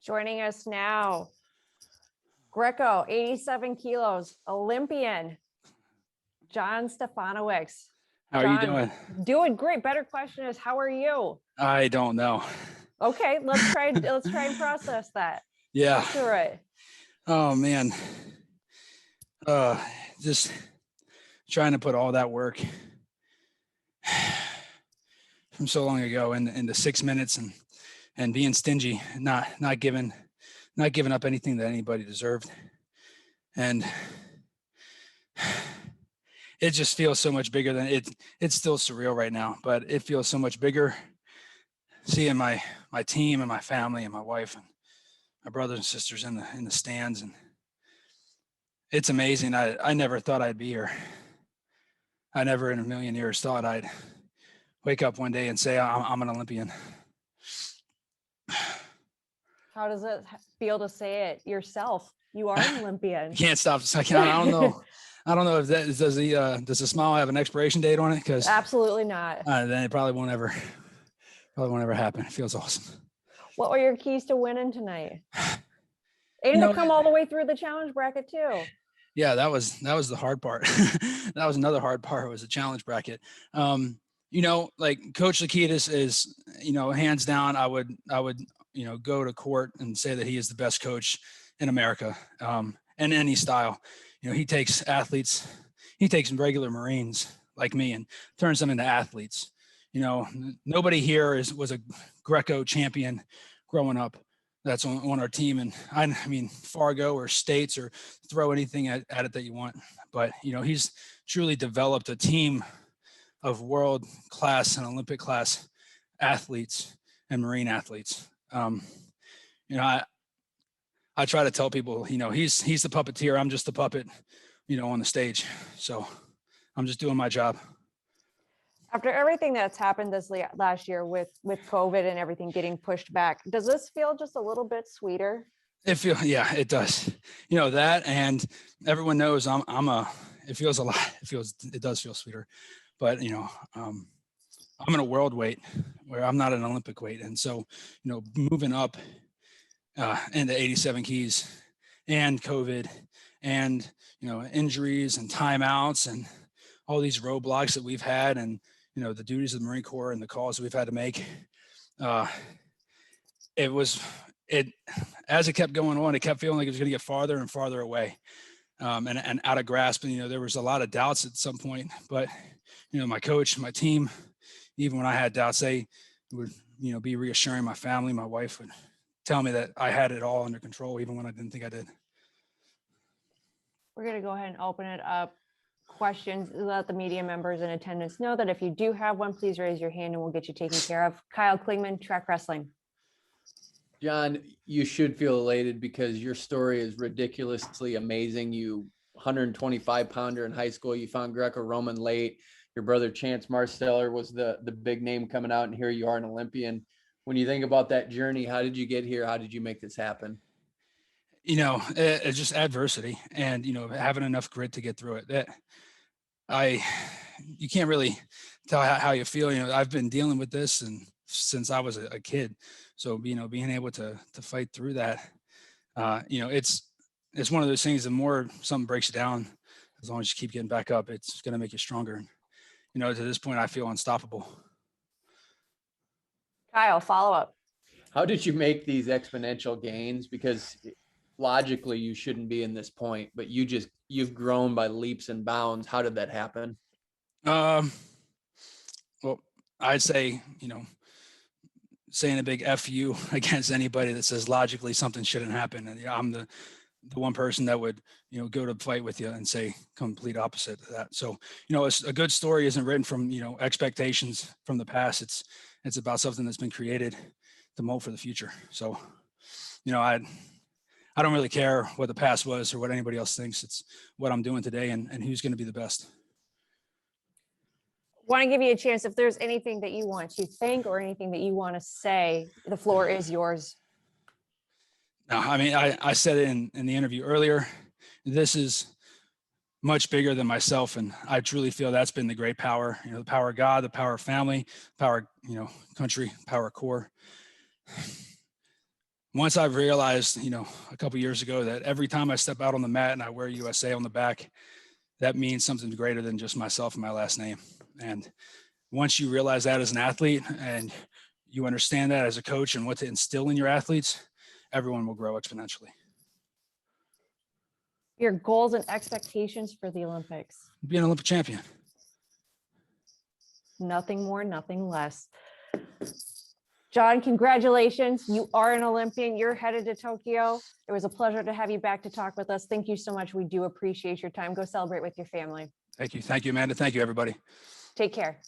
Joining us now, Greco, 87 kilos, Olympian, John Stefanowicz. How are you doing? Doing great. Better question is, how are you? I don't know. Okay, let's try and process that. Yeah. Talk through it. Oh man. Just trying to put all that work from so long ago into 6 minutes and being stingy, not giving up anything that anybody deserved. And it just feels so much bigger than it's still surreal right now, but it feels so much bigger seeing my team and my family and my wife and my brothers and sisters in the stands, and it's amazing. I never thought I'd be here. I never in a million years thought I'd wake up one day and say I'm an Olympian. How does it feel to say it yourself? You are an Olympian. I can't stop. I don't know. I don't know if that does the smile have an expiration date on it? Because absolutely not. Then it probably won't ever happen. It feels awesome. What were your keys to winning tonight? And to come all the way through the challenge bracket too. Yeah, that was the hard part. That was another hard part, was the challenge bracket. Like Coach Lakitas is, hands down, I would, go to court and say that he is the best coach in America, in any style. He takes athletes, he takes regular Marines like me and turns them into athletes. Nobody here was a Greco champion growing up. That's on our team. And I mean, Fargo or States, or throw anything at it that you want. But, he's truly developed a team of world class and Olympic class athletes and Marine athletes. I try to tell people, he's the puppeteer. I'm just the puppet, on the stage. So I'm just doing my job. After everything that's happened this last year with COVID and everything getting pushed back, does this feel just a little bit sweeter? Yeah, it does. That, and everyone knows it feels a lot. It does feel sweeter, but I'm in a world weight where I'm not an Olympic weight. And so, moving up into 87 keys and COVID and, injuries and timeouts and all these roadblocks that we've had, and, the duties of the Marine Corps and the calls that we've had to make. As it kept going on, it kept feeling like it was going to get farther and farther away, and out of grasp. And, there was a lot of doubts at some point, but, my coach, my team, even when I had doubts, they would, be reassuring. My family, my wife would tell me that I had it all under control, even when I didn't think I did. We're going to go ahead and open it up. Questions, let the media members in attendance know that if you do have one, please raise your hand and we'll get you taken care of. Kyle Klingman, Track Wrestling. John, you should feel elated because your story is ridiculously amazing. You 125 pounder in high school, you found Greco-Roman late. Your brother Chance Marsteller was the big name coming out, and here you are, an Olympian. When you think about that journey, how did you get here? How did you make this happen? It's just adversity and, having enough grit to get through it. You can't really tell how you feel. I've been dealing with this since I was a kid. So, being able to fight through that, it's one of those things. The more something breaks you down, as long as you keep getting back up, it's going to make you stronger. And, to this point, I feel unstoppable. Kyle, follow up. How did you make these exponential gains? Because logically you shouldn't be in this point, but you've grown by leaps and bounds. How did that happen? Well, I'd say, saying a big F you against anybody that says logically something shouldn't happen. And I'm the one person that would, go to fight with you and say complete opposite of that. So, it's a good story isn't written from, expectations from the past. It's about something that's been created to mold for the future. So, I don't really care what the past was or what anybody else thinks. It's what I'm doing today and who's going to be the best. Want to give you a chance. If there's anything that you want to think or anything that you want to say, the floor is yours. No, I mean, I said it in the interview earlier. This is much bigger than myself. And I truly feel that's been the great power, the power of God, the power of family, power, country, power of Corps. once I've realized, you know, a couple years ago that every time I step out on the mat and I wear USA on the back, that means something greater than just myself and my last name. And once you realize that as an athlete and you understand that as a coach and what to instill in your athletes, everyone will grow exponentially. Your goals and expectations for the Olympics? Be an Olympic champion. Nothing more, nothing less. John, congratulations. You are an Olympian. You're headed to Tokyo. It was a pleasure to have you back to talk with us. Thank you so much. We do appreciate your time. Go celebrate with your family. Thank you. Thank you, Amanda. Thank you, everybody. Take care.